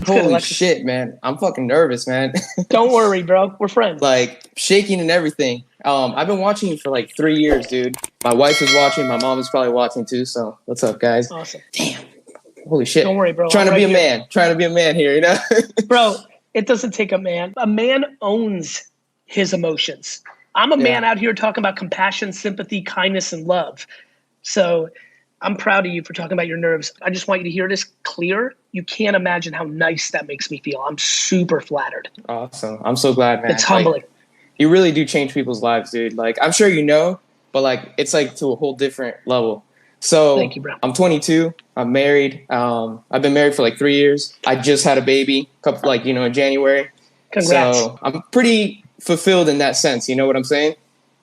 Good, Holy Alexis. shit, man. I'm fucking nervous, man. Don't worry, bro. We're friends. Like shaking and everything. I've been watching you for like 3 years, dude. My wife is watching. My mom is probably watching too. So what's up, guys? Awesome. Damn. Holy shit. Don't worry, bro. Trying I'm to be right a here. man. Trying to be a man here, you know? Bro, it doesn't take a man. A man owns his emotions. I'm a man out here talking about compassion, sympathy, kindness, and love. So I'm proud of you for talking about your nerves. I just want you to hear this clear. You can't imagine how nice that makes me feel. I'm super flattered. Awesome. I'm so glad, man. It's humbling. Like, you really do change people's lives, dude. Like, I'm sure you know, but like, it's like to a whole different level. So Thank you, bro. I'm 22. I'm married. I've been married for like 3 years. I just had a baby, in January. Congrats. So I'm pretty fulfilled in that sense. You know what I'm saying?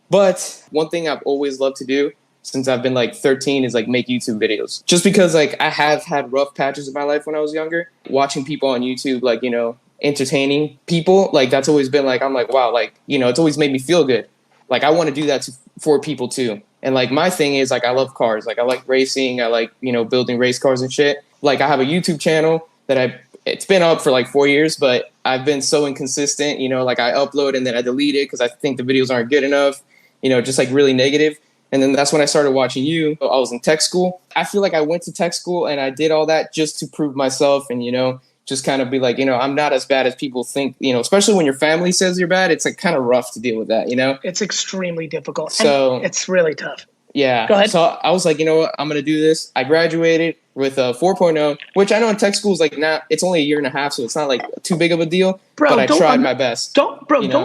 But one thing I've always loved to do since I've been like 13 is like make YouTube videos. Just because like I have had rough patches in my life when I was younger. Watching people on YouTube, like, entertaining people, like that's always been like, I'm like, wow, like, it's always made me feel good. Like I want to do that for people too. And like my thing is like I love cars. Like I like racing. I like, building race cars and shit. Like I have a YouTube channel that it's been up for like 4 years, but I've been so inconsistent, like I upload and then I delete it because I think the videos aren't good enough, just like really negative. And then that's when I started watching you. I was in tech school. I feel like I went to tech school and I did all that just to prove myself and, just kind of be like, I'm not as bad as people think, especially when your family says you're bad. It's like kind of rough to deal with that, It's extremely difficult. So and it's really tough. Yeah. Go ahead. So I was like, you know what? I'm going to do this. I graduated with a 4.0, which I know in tech school is like it's only a year and a half. So it's not like too big of a deal, bro, but I tried my best. Don't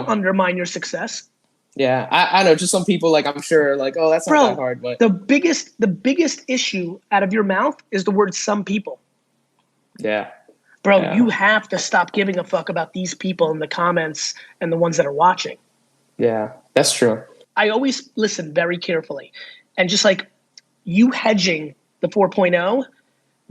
undermine your success. Yeah, I know. Just some people, like, I'm sure, like, oh, that's not that hard. But the biggest issue out of your mouth is the word "some people." Yeah, bro, you have to stop giving a fuck about these people in the comments and the ones that are watching. Yeah, that's true. I always listen very carefully, and just like you hedging the 4.0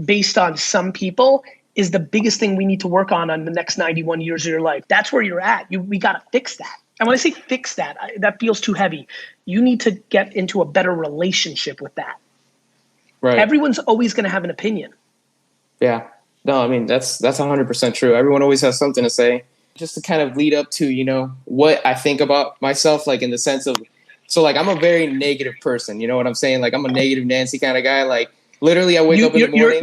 based on some people is the biggest thing we need to work on the next 91 years of your life. That's where you're at. We got to fix that. And when I say fix that, that feels too heavy. You need to get into a better relationship with that. Right. Everyone's always going to have an opinion. Yeah. No, I mean, that's 100% true. Everyone always has something to say. Just to kind of lead up to, what I think about myself, like in the sense of, so like I'm a very negative person. You know what I'm saying? Like I'm a negative Nancy kind of guy. Like literally I wake up in the morning.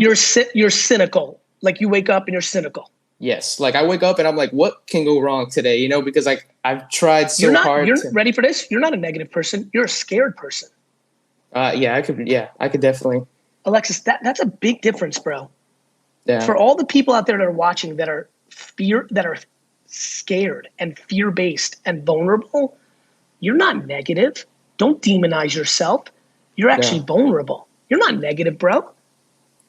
You're cynical. Like you wake up and you're cynical. Yes. Like I wake up and I'm like, what can go wrong today? Because like I've tried so hard. You're ready for this? You're not a negative person. You're a scared person. I could definitely. Alexis, that's a big difference, bro. Yeah. For all the people out there that are watching that are scared and fear-based and vulnerable, you're not negative. Don't demonize yourself. You're actually vulnerable. You're not negative, bro.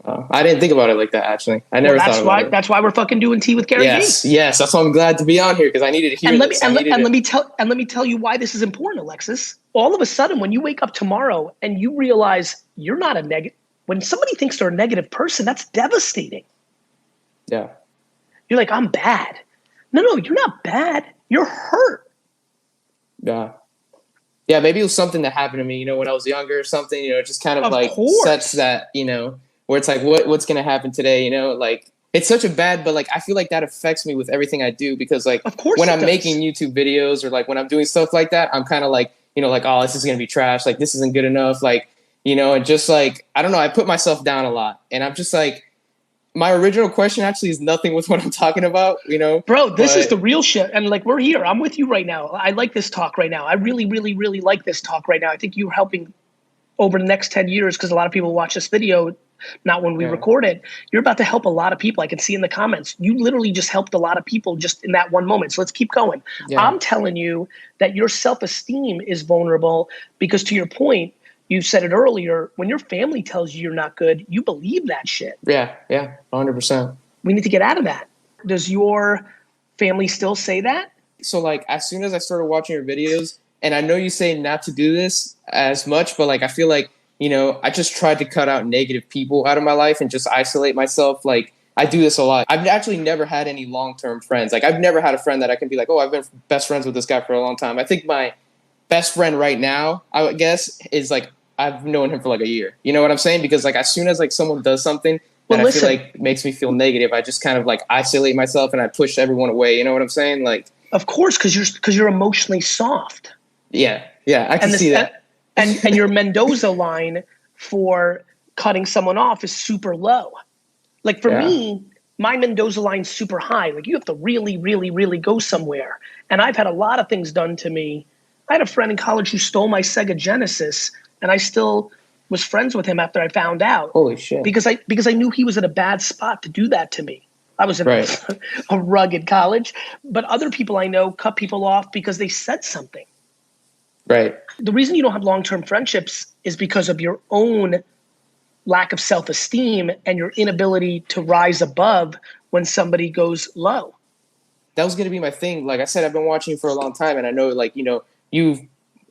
I didn't think about it like that, actually. I never thought about it. That's why we're fucking doing tea with GaryVee. Yes. That's why I'm glad to be on here because I needed to hear this. Let me tell you why this is important, Alexis. All of a sudden, when you wake up tomorrow and you realize you're not a negative, when somebody thinks they're a negative person, that's devastating. Yeah. You're like, I'm bad. No, you're not bad. You're hurt. Yeah. Yeah, maybe it was something that happened to me, when I was younger or something, it just kind of sets that, where it's like, what's going to happen today? Like it's such a bad, but like, I feel like that affects me with everything I do because like when I'm making YouTube videos or like when I'm doing stuff like that, I'm kind of like, like, oh, this is going to be trash. Like this isn't good enough. Like, and just like, I don't know, I put myself down a lot and I'm just like, my original question actually is nothing with what I'm talking about, Bro, this is the real shit. And like, we're here. I'm with you right now. I like this talk right now. I really, really, really like this talk right now. I think you're helping over the next 10 years because a lot of people watch this video, not when we record it. You're about to help a lot of people. I can see in the comments. You literally just helped a lot of people just in that one moment. So let's keep going. Yeah. I'm telling you that your self-esteem is vulnerable because to your point, you said it earlier, when your family tells you you're not good, you believe that shit. Yeah, 100%. We need to get out of that. Does your family still say that? So like as soon as I started watching your videos, and I know you say not to do this as much, but like I feel like, I just tried to cut out negative people out of my life and just isolate myself. Like I do this a lot. I've actually never had any long-term friends. Like I've never had a friend that I can be like, oh, I've been best friends with this guy for a long time. I think my best friend right now, I would guess, is like I've known him for like a year. You know what I'm saying? Because like as soon as like someone does something that I feel listen, like makes me feel negative. I just kind of like isolate myself and I push everyone away. You know what I'm saying? Like, of course, because you're emotionally soft. yeah, I can And see this that. and your Mendoza line for cutting someone off is super low. Like for Yeah. me, my Mendoza line's super high. Like you have to really, really, really go somewhere. And I've had a lot of things done to me. I had a friend in college who stole my Sega Genesis, and I still was friends with him after I found out. Holy shit. Because I knew he was in a bad spot to do that to me. I was in Right. a rugged college, but other people I know cut people off because they said something. Right. The reason you don't have long-term friendships is because of your own lack of self-esteem and your inability to rise above when somebody goes low. That was going to be my thing. Like I said, I've been watching you for a long time, and I know, like, you know, you've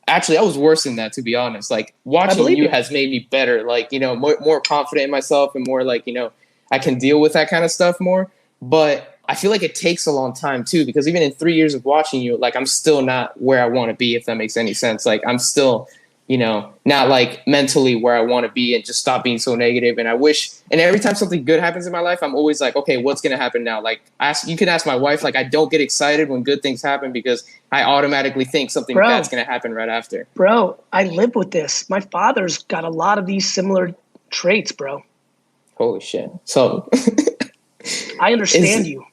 actually, I was worse than that, to be honest. Like, watching you has made me better, like, you know, more confident in myself and more like, you know, I can deal with that kind of stuff more. But I feel like it takes a long time, too, because even in 3 years of watching you, like, I'm still not where I want to be, if that makes any sense. Like, I'm still, you know, not like mentally where I want to be, and just stop being so negative. And I wish, and every time something good happens in my life, I'm always like, okay, what's going to happen now? Like, you can ask my wife, like, I don't get excited when good things happen because I automatically think something bad's going to happen right after. Bro, I live with this. My father's got a lot of these similar traits, bro. Holy shit. So I understand you.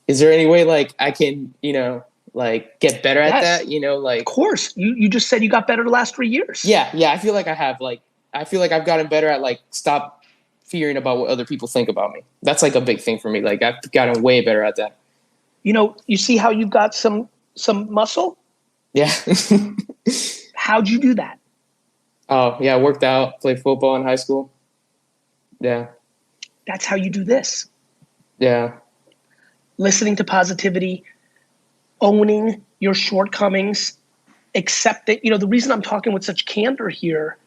Is there any way, like, I can, you know, like, get better at that, you know, like, of course, you just said you got better the last 3 years. Yeah, I feel like I have. Like, I feel like I've gotten better at, like, stop fearing about what other people think about me. That's like a big thing for me. Like, I've gotten way better at that. You know, you see how you've got some muscle? Yeah. How'd you do that? Oh, yeah, I worked out, played football in high school. Yeah. That's how you do this. Yeah. Listening to positivity, owning your shortcomings, accepting. You know, the reason I'm talking with such candor here,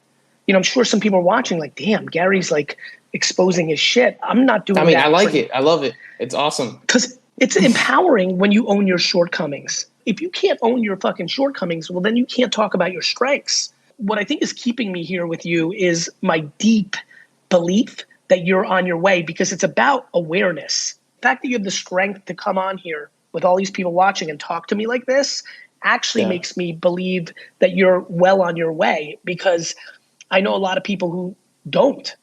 you know, I'm sure some people are watching like, damn, Gary's like exposing his shit. I'm not doing that. I mean, I like it. I love it. It's awesome. Because it's empowering when you own your shortcomings. If you can't own your fucking shortcomings, well, then you can't talk about your strengths. What I think is keeping me here with you is my deep belief that you're on your way, because it's about awareness. The fact that you have the strength to come on here with all these people watching and talk to me like this actually makes me believe that you're well on your way, because I know a lot of people who don't.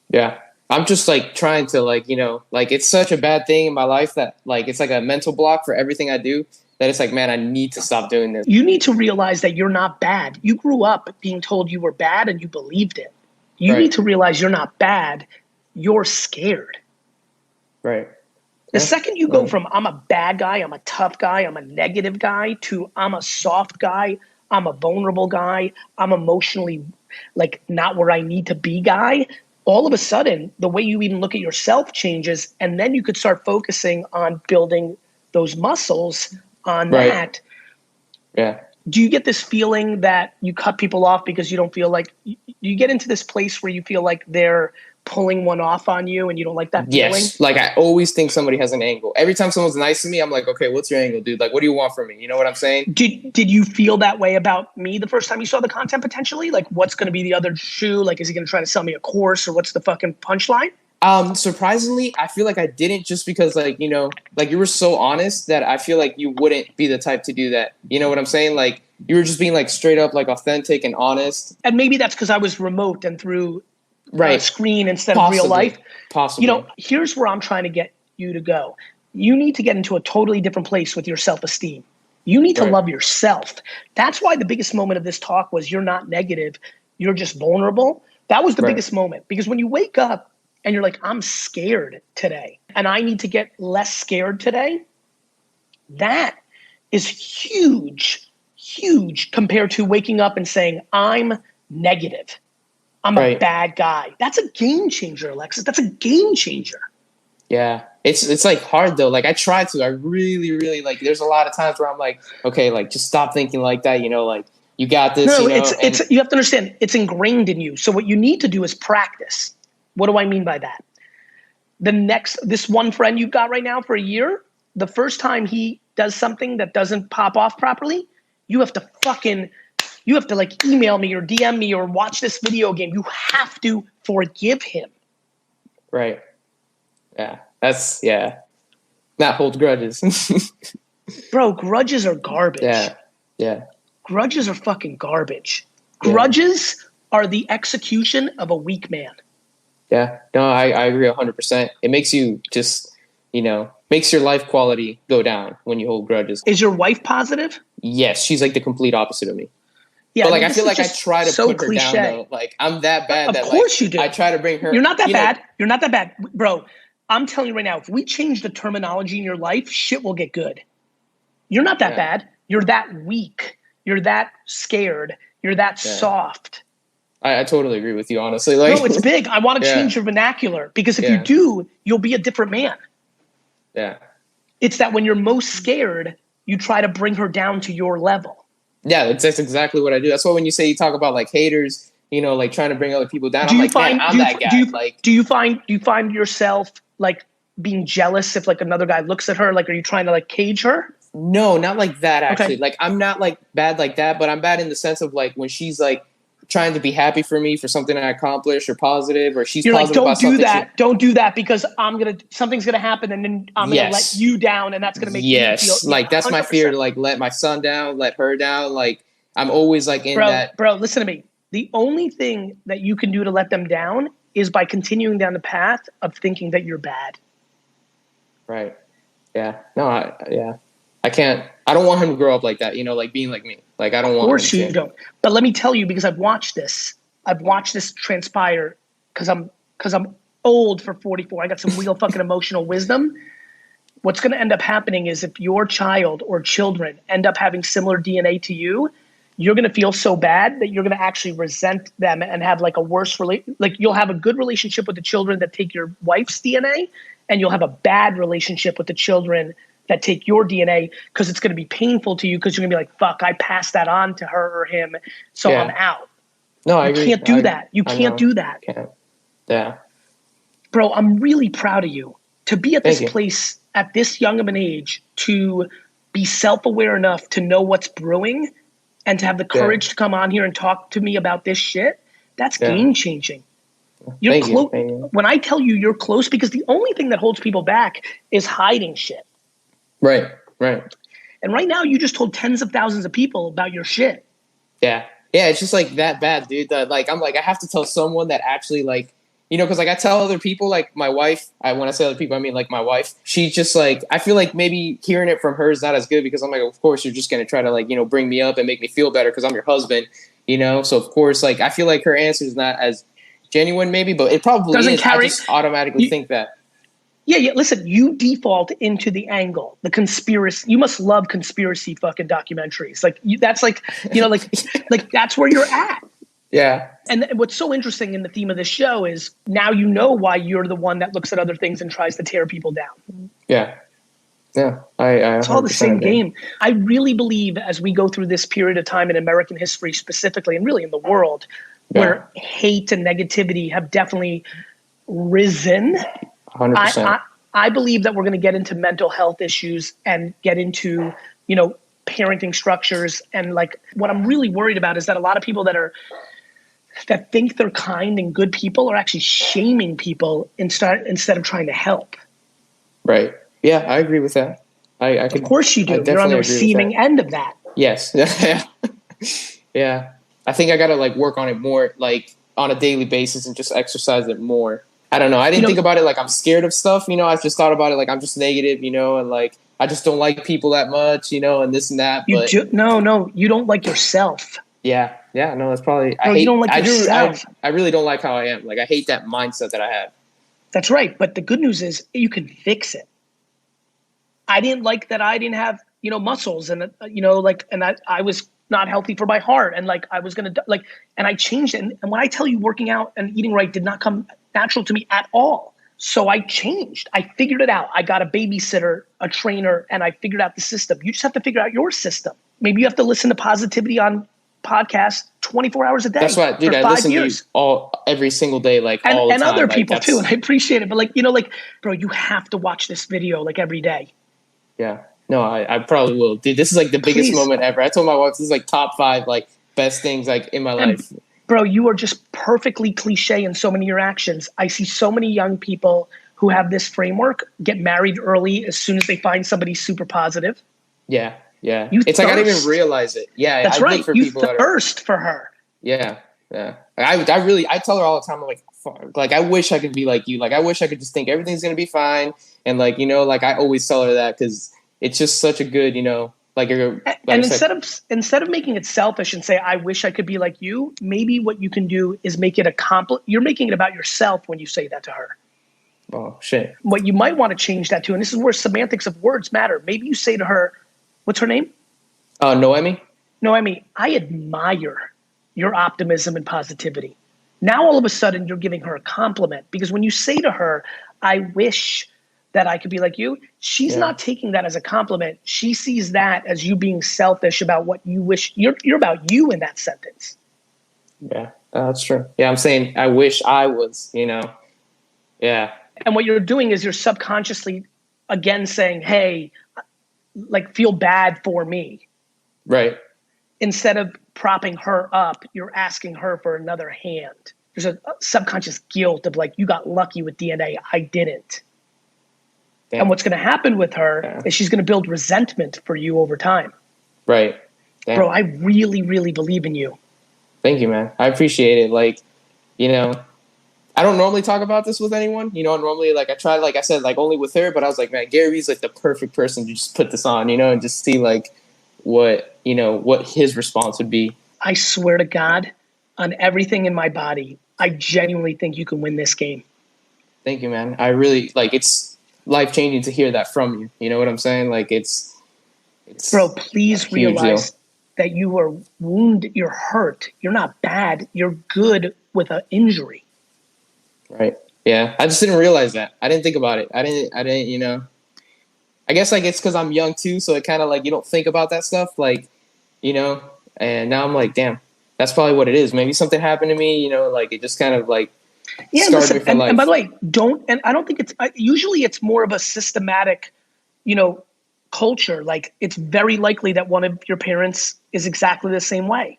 Yeah. I'm just like trying to, like, you know, like, it's such a bad thing in my life that, like, it's like a mental block for everything I do, that it's like, man, I need to stop doing this. You need to realize that you're not bad. You grew up being told you were bad and you believed it. You need to realize you're not bad. You're scared. Right. The second you go from I'm a bad guy, I'm a tough guy, I'm a negative guy, to I'm a soft guy, I'm a vulnerable guy, I'm emotionally like not where I need to be guy, all of a sudden the way you even look at yourself changes, and then you could start focusing on building those muscles on that. Yeah. Do you get this feeling that you cut people off because you don't feel like you get into this place where you feel like they're pulling one off on you and you don't like that feeling? Yes. Like, I always think somebody has an angle. Every time someone's nice to me, I'm like, okay, what's your angle, dude? Like, what do you want from me? You know what I'm saying? Did you feel that way about me the first time you saw the content potentially? Like, what's going to be the other shoe? Like, is he going to try to sell me a course, or what's the fucking punchline? Surprisingly, I feel like I didn't, just because, like, you know, like, you were so honest that I feel like you wouldn't be the type to do that. You know what I'm saying? Like, you were just being like straight up, like, authentic and honest. And maybe that's because I was remote and through screen instead of real life. Possibly. You know, here's where I'm trying to get you to go. You need to get into a totally different place with your self-esteem. You need to love yourself. That's why the biggest moment of this talk was you're not negative. You're just vulnerable. That was the biggest moment, because when you wake up and you're like, I'm scared today and I need to get less scared today, that is huge, huge compared to waking up and saying, I'm negative. I'm a bad guy. That's a game changer, Alexis. That's a game changer. Yeah. It's like hard though. Like, I try to. I really, really, like, there's a lot of times where I'm like, okay, like, just stop thinking like that, you know, like, you got this. No, you know? it's you have to understand, it's ingrained in you. So what you need to do is practice. What do I mean by that? This one friend you've got right now for a year, the first time he does something that doesn't pop off properly, you have to like email me or DM me or watch this video game. You have to forgive him. Right. Yeah. That's not hold grudges. Bro, grudges are garbage. Yeah. Yeah. Grudges are fucking garbage. Yeah. Grudges are the execution of a weak man. Yeah. No, I agree 100%. It makes you just, makes your life quality go down when you hold grudges. Is your wife positive? Yes, she's like the complete opposite of me. Yeah, but like I feel like I try to put her down though. Like I'm that bad. Of course you do. I try to bring her. You're not that bad. You're not that bad, bro. I'm telling you right now, if we change the terminology in your life, shit will get good. You're not that bad. You're that weak. You're that scared. You're that soft. I totally agree with you, honestly. Like, no, it's big. I want to change your vernacular because if you do, you'll be a different man. Yeah. It's that when you're most scared, you try to bring her down to your level. Yeah, that's exactly what I do. That's why when you say you talk about like haters, like trying to bring other people down, I'm that guy. Do you find yourself like being jealous if like another guy looks at her? Like, are you trying to like cage her? No, not like that actually. Okay. Like I'm not like bad like that, but I'm bad in the sense of like when she's like trying to be happy for me for something I accomplished or positive, or she's positive don't about something. Don't do that because something's gonna happen and then I'm gonna let you down and that's gonna make you feel like that's 100%. My fear to like let my son down, let her down. Like I'm always like in that. Bro, listen to me. The only thing that you can do to let them down is by continuing down the path of thinking that you're bad. Right. Yeah. No, I can't. I don't want him to grow up like that, like being like me. Like I don't want. Of course you don't. But let me tell you, because I've watched this transpire. Because I'm old for 44. I got some real fucking emotional wisdom. What's going to end up happening is if your child or children end up having similar DNA to you, you're going to feel so bad that you're going to actually resent them and have like a worse like you'll have a good relationship with the children that take your wife's DNA, and you'll have a bad relationship with the children that take your DNA because it's going to be painful to you because you're going to be like, fuck, I passed that on to her or him, so I'm out. No, I agree. You can't do that. You can't do that. Yeah. Bro, I'm really proud of you to be at this place at this young of an age, to be self-aware enough to know what's brewing and to have the courage to come on here and talk to me about this shit. That's game-changing. You're close. When I tell you you're close, because the only thing that holds people back is hiding shit. Right. And right now, you just told tens of thousands of people about your shit. Yeah, it's just like that bad, dude. Like I'm like I have to tell someone that actually like because like I tell other people, like my wife. When I say other people, I mean like my wife. She's just like I feel like maybe hearing it from her is not as good because I'm like, of course you're just gonna try to like bring me up and make me feel better because I'm your husband. So of course like I feel like her answer is not as genuine maybe, but it probably is. I just automatically think that. Yeah. Listen, you default into the angle, the conspiracy. You must love conspiracy fucking documentaries. Like that's like, like that's where you're at. Yeah. And what's so interesting in the theme of this show is now you know why you're the one that looks at other things and tries to tear people down. Yeah. Yeah. It's all the same game. I really believe as we go through this period of time in American history specifically, and really in the world, where hate and negativity have definitely risen. 100%. I believe that we're going to get into mental health issues and get into, parenting structures. And like, what I'm really worried about is that a lot of people that think they're kind and good people are actually shaming people instead of trying to help. Right. Yeah, I agree with that. Of course you do. You're on the receiving end of that. Yes. Yeah. I think I got to like work on it more, like on a daily basis and just exercise it more. I don't know. I didn't think about it like I'm scared of stuff. I just thought about it like I'm just negative, and like I just don't like people that much, and this and that. No, you don't like yourself. Yeah, no, that's probably. You don't like yourself. I really don't like how I am. Like I hate that mindset that I have. That's right, but the good news is you can fix it. I didn't like that. I didn't have muscles, and and I was not healthy for my heart, and like I was gonna and I changed it. And when I tell you, working out and eating right did not come natural to me at all. So I changed. I figured it out. I got a babysitter, a trainer, and I figured out the system. You just have to figure out your system. Maybe you have to listen to Positivity on podcast 24 hours a day. That's why, dude. I listen to you every single day, all the time. And other people too. And I appreciate it. But bro, you have to watch this video every day. Yeah. No, I probably will. Dude, this is like the biggest moment ever. I told my wife this is like top 5 best things in my life. Bro, you are just perfectly cliche in so many of your actions. I see so many young people who have this framework get married early as soon as they find somebody super positive. Yeah. Yeah. You It's thirst. like, I didn't even realize it. Yeah. That's I right. look for You people that are. thirst for her. Yeah. Yeah. I tell her all the time, I'm like, fuck, like, I wish I could be like you. Like, I wish I could just think everything's going to be fine. And like, like I always tell her that because it's just such a good, like you're, like and I said, instead of making it selfish and say, I wish I could be like you, maybe what you can do is make it you're making it about yourself when you say that to her. oh shit. What you might want to change that to, and this is where semantics of words matter. Maybe you say to her, what's her name? Noemi? Noemi, I admire your optimism and positivity. Now all of a sudden you're giving her a compliment, because when you say to her, I wish that I could be like you, she's not taking that as a compliment. She sees that as you being selfish about what you wish. You're about you in that sentence. Yeah, that's true. Yeah, I'm saying I wish I was, Yeah. And what you're doing is you're subconsciously again saying, hey, like, feel bad for me. Right. Instead of propping her up, you're asking her for another hand. There's a subconscious guilt of like, you got lucky with DNA, I didn't. Damn. And what's going to happen with her is she's going to build resentment for you over time. Right. Damn. Bro, I really, really believe in you. Thank you, man. I appreciate it. Like, I don't normally talk about this with anyone. Normally, like, I try, like I said, like, only with her. But I was like, man, GaryVee's like the perfect person to just put this on, and just see like what his response would be. I swear to God, on everything in my body, I genuinely think you can win this game. Thank you, man. I really, like, it's life-changing to hear that from you. You know what I'm saying? Like, it's bro, please realize that you are wounded, you're hurt, you're not bad, you're good with an injury. Right. Yeah. I just didn't realize that. I didn't think about it. I didn't, I guess like it's because I'm young too. So it kind of like, you don't think about that stuff, like, and now I'm like, damn, that's probably what it is. Maybe something happened to me, like it just kind of like, listen, and by the way, I don't think usually it's more of a systematic, culture. Like, it's very likely that one of your parents is exactly the same way.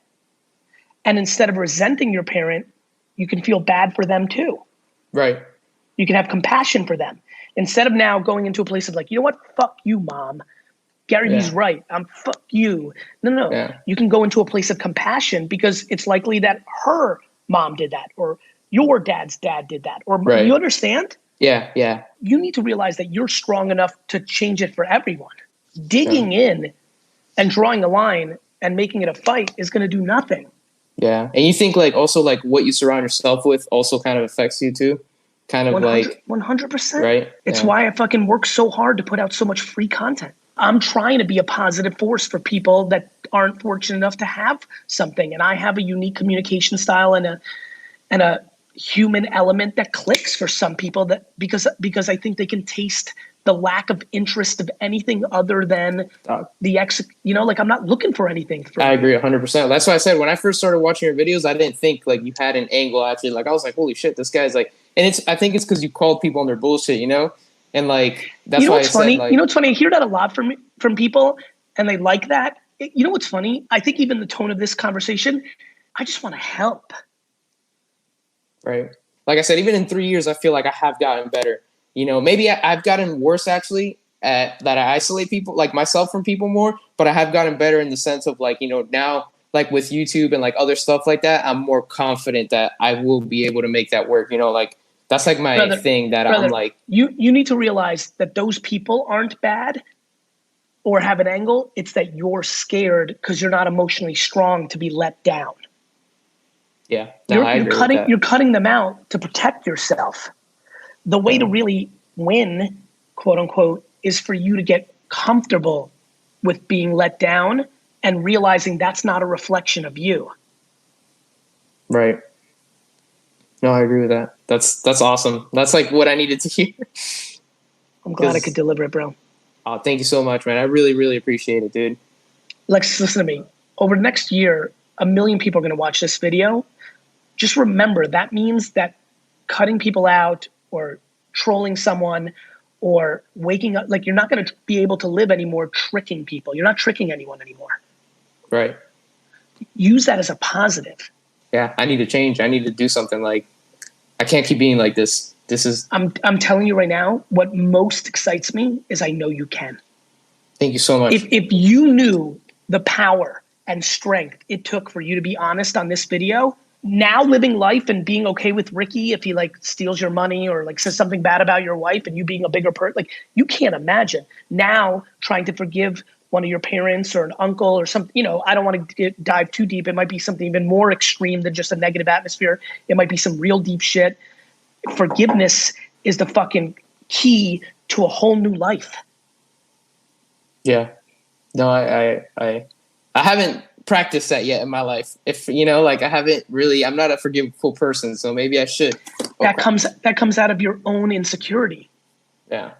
And instead of resenting your parent, you can feel bad for them too. Right. You can have compassion for them. Instead of now going into a place of like, you know what? Fuck you, mom. GaryVee's right. Fuck you. No. Yeah. You can go into a place of compassion because it's likely that her mom did that, or your dad's dad did that, or you understand? Yeah. Yeah. You need to realize that you're strong enough to change it for everyone. Digging in and drawing a line and making it a fight is going to do nothing. Yeah. And you think like also like what you surround yourself with also kind of affects you too? Kind of 100, like 100%. Right. It's why I fucking work so hard to put out so much free content. I'm trying to be a positive force for people that aren't fortunate enough to have something. And I have a unique communication style and a human element that clicks for some people, that because I think they can taste the lack of interest of anything other than like, I'm not looking for anything. I agree 100%. That's why I said when I first started watching your videos, I didn't think like you had an angle actually. Like I was like, holy shit, this guy's like, and I think it's because you called people on their bullshit, and like that's why it's funny. Like, what's funny? I hear that a lot from people, and they like that. You know what's funny? I think even the tone of this conversation, I just want to help. Right. Like I said, even in 3 years, I feel like I have gotten better. Maybe I've gotten worse actually at that. I isolate people like myself from people more, but I have gotten better in the sense of like, now like with YouTube and like other stuff like that, I'm more confident that I will be able to make that work. Like that's like my thing that I'm like. You need to realize that those people aren't bad or have an angle. It's that you're scared because you're not emotionally strong to be let down. Yeah, you're cutting them out to protect yourself. The way to really win, quote unquote, is for you to get comfortable with being let down and realizing that's not a reflection of you. Right. No, I agree with that. That's awesome. That's like what I needed to hear. I'm glad I could deliver it, bro. Oh, thank you so much, man. I really, really appreciate it, dude. Lex, listen to me. Over the next year, 1 million people are going to watch this video. Just remember that means that cutting people out or trolling someone or waking up, like, you're not going to be able to live anymore tricking people. You're not tricking anyone anymore. Right. Use that as a positive. Yeah, I need to change. I need to do something. Like, I can't keep being like this. This is. I'm telling you right now, what most excites me is I know you can. Thank you so much. If you knew the power and strength it took for you to be honest on this video, now living life and being okay with Ricky if he like steals your money or like says something bad about your wife and you being a bigger person, like you can't imagine now trying to forgive one of your parents or an uncle or something. You know, I don't want to dive too deep. It might be something even more extreme than just a negative atmosphere. It might be some real deep shit. Forgiveness is the fucking key to a whole new life. Yeah. No, I haven't practiced that yet in my life. If you know, like I haven't really, I'm not a forgiveful person, so maybe I should. That comes out of your own insecurity. Yeah.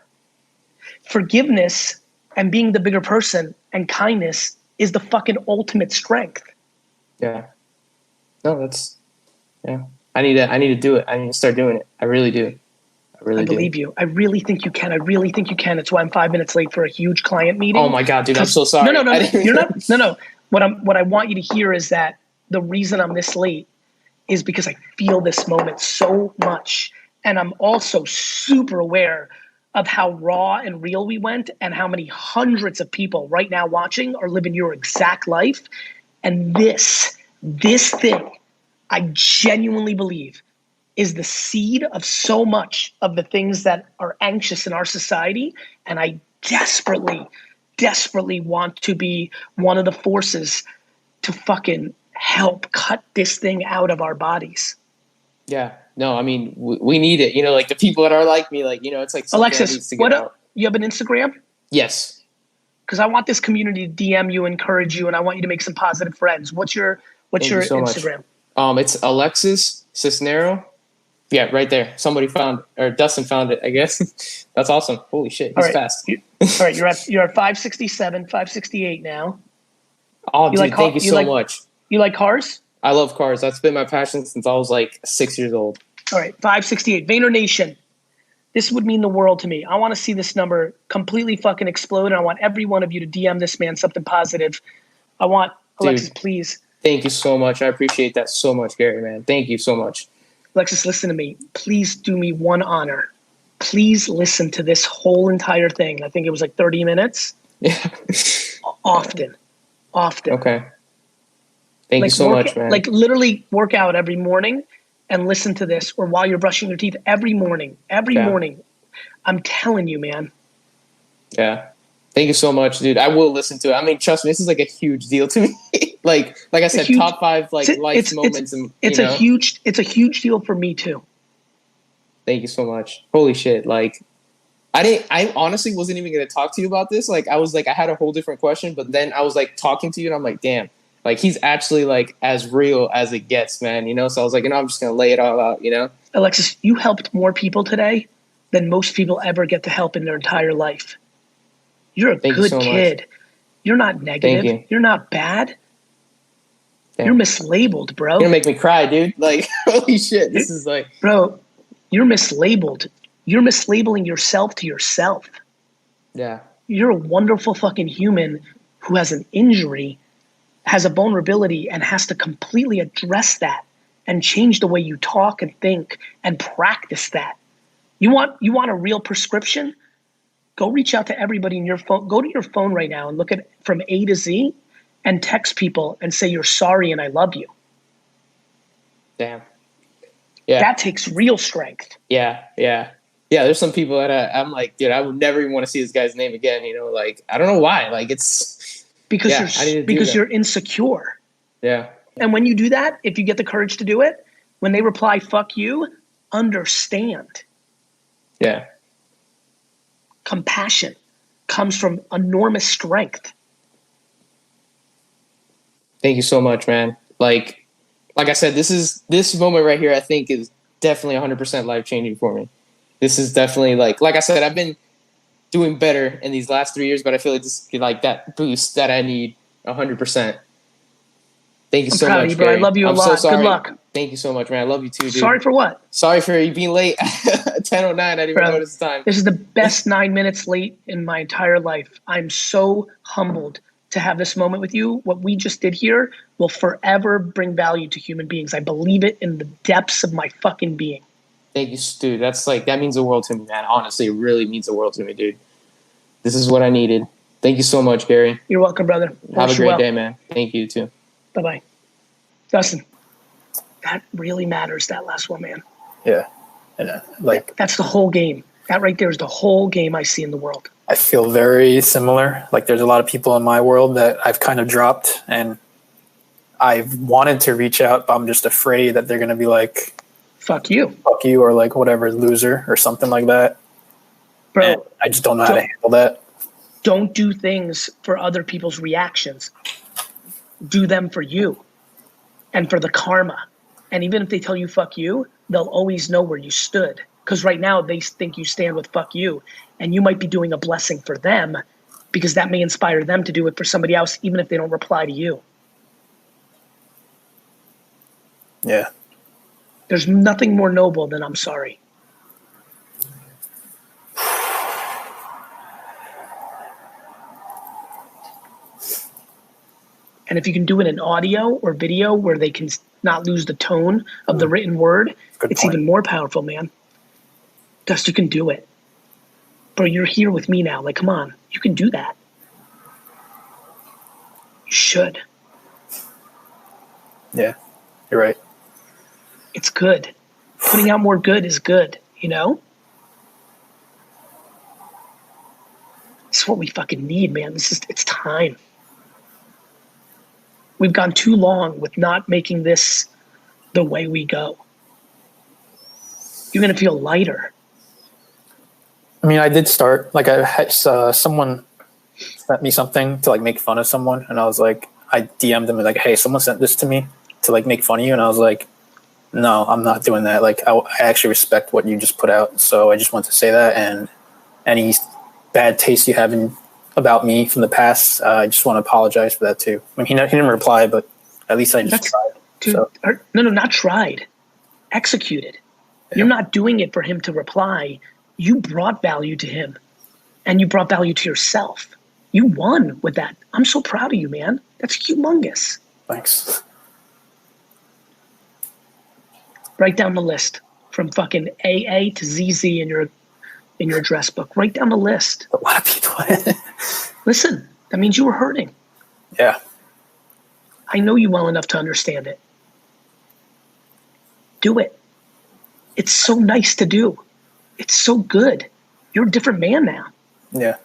Forgiveness and being the bigger person and kindness is the fucking ultimate strength. Yeah. No, that's, yeah. I need to do it. I need to start doing it. I really do. I believe you. I really think you can. I really think you can. That's why I'm 5 minutes late for a huge client meeting. Oh my God, dude, I'm so sorry. No. You're not. No. What I want you to hear is that the reason I'm this late is because I feel this moment so much. And I'm also super aware of how raw and real we went and how many hundreds of people right now watching are living your exact life. And this thing, I genuinely believe is the seed of so much of the things that are anxious in our society. And I desperately want to be one of the forces to fucking help cut this thing out of our bodies. Yeah. No, I mean, we need it. You know, like the people that are like me, like, you know, it's like Alexis, what up? You have an Instagram? Yes. Because I want this community to DM you, encourage you, and I want you to make some positive friends. What's your Instagram? It's Alexis Cisnero. Yeah, right there. Somebody found, or Dustin found it, I guess. That's awesome. Holy shit, he's fast. All right, you're at 567, 568 now. Oh, dude, thank you so much. You like cars? I love cars. That's been my passion since I was like 6 years old. All right, 568. Vayner Nation. This would mean the world to me. I want to see this number completely fucking explode, and I want every one of you to DM this man something positive. I want, Alexis, please. Thank you so much. I appreciate that so much, Gary, man. Thank you so much. Alexis, listen to me. Please do me one honor. Please listen to this whole entire thing. I think it was like 30 minutes. Yeah. Often. Okay. Thank you so much, man. Like literally work out every morning and listen to this, or while you're brushing your teeth every morning. Morning. I'm telling you, man. Yeah. Thank you so much, dude. I will listen to it. I mean, trust me, this is like a huge deal to me. like I said, top 5 like life moments. It's a huge deal for me too. Thank you so much. Holy shit. Like I honestly wasn't even going to talk to you about this. Like I was like, I had a whole different question, but then I was like talking to you and I'm like, damn, like he's actually like as real as it gets, man. You know? So I was like, you know, I'm just going to lay it all out, you know? Alexis, you helped more people today than most people ever get to help in their entire life. You're a good kid. You're not negative. You're not bad. Damn. You're mislabeled, bro. You're gonna make me cry, dude. Like, holy shit. This is like, bro, you're mislabeled. You're mislabeling yourself to yourself. Yeah. You're a wonderful fucking human who has an injury, has a vulnerability, and has to completely address that and change the way you talk and think and practice that. You want a real prescription? Go reach out to everybody in your phone. Go to your phone right now and look at from A to Z and text people and say you're sorry and I love you. Damn. Yeah. That takes real strength. Yeah. There's some people that I'm like, dude, I would never even want to see this guy's name again. You know, like I don't know why. Like it's because you're insecure. Yeah. And when you do that, if you get the courage to do it, when they reply, fuck you, understand. Yeah. Compassion comes from enormous strength. Thank you so much, man. Like I said, this moment right here, I think is definitely 100% life-changing for me. This is definitely like I said, I've been doing better in these last 3 years, but I feel like this is like that boost that I need 100%. Thank you so much, Gary. I love you a lot. So sorry. Good luck. Thank you so much, man. I love you too, dude. Sorry for what? Sorry for you being late. 10:09. I didn't even notice the time. This is the best 9 minutes late in my entire life. I'm so humbled to have this moment with you. What we just did here will forever bring value to human beings. I believe it in the depths of my fucking being. Thank you, dude. That means the world to me, man. Honestly, it really means the world to me, dude. This is what I needed. Thank you so much, Gary. You're welcome, brother. Have a great day, man. Thank you, too. Bye-bye. Dustin, that really matters, that last one, man. Yeah. And that's the whole game. That right there is the whole game I see in the world. I feel very similar. Like there's a lot of people in my world that I've kind of dropped, and I've wanted to reach out, but I'm just afraid that they're going to be like, fuck you, or like whatever, loser or something like that. Bro, and I just don't know how to handle that. Don't do things for other people's reactions. Do them for you and for the karma. And even if they tell you fuck you, they'll always know where you stood. Because right now they think you stand with fuck you, and you might be doing a blessing for them because that may inspire them to do it for somebody else, even if they don't reply to you. Yeah. There's nothing more noble than I'm sorry. And if you can do it in audio or video where they can not lose the tone of the written word, it's even more powerful, man. Dust, you can do it. Bro, you're here with me now. Like, come on. You can do that. You should. Yeah, you're right. It's good. Putting out more good is good, you know? It's what we fucking need, man. It's time. We've gone too long with not making this the way we go. You're going to feel lighter. I mean, I did start, like I had someone sent me something to like make fun of someone, and I was like, I DM'd them and like, hey, someone sent this to me to like make fun of you, and I was like, no, I'm not doing that. Like, I actually respect what you just put out, so I just want to say that, and any bad taste you have about me from the past, I just want to apologize for that too. I mean, he didn't reply, but at least I just tried. Dude, so. No, not tried. Executed. Yeah. You're not doing it for him to reply. You brought value to him, and you brought value to yourself. You won with that. I'm so proud of you, man. That's humongous. Thanks. Write down the list from fucking AA to ZZ in your address book. Write down the list. A lot of people. Listen, that means you were hurting. Yeah. I know you well enough to understand it. Do it. It's so nice to do. It's so good. You're a different man now. Yeah.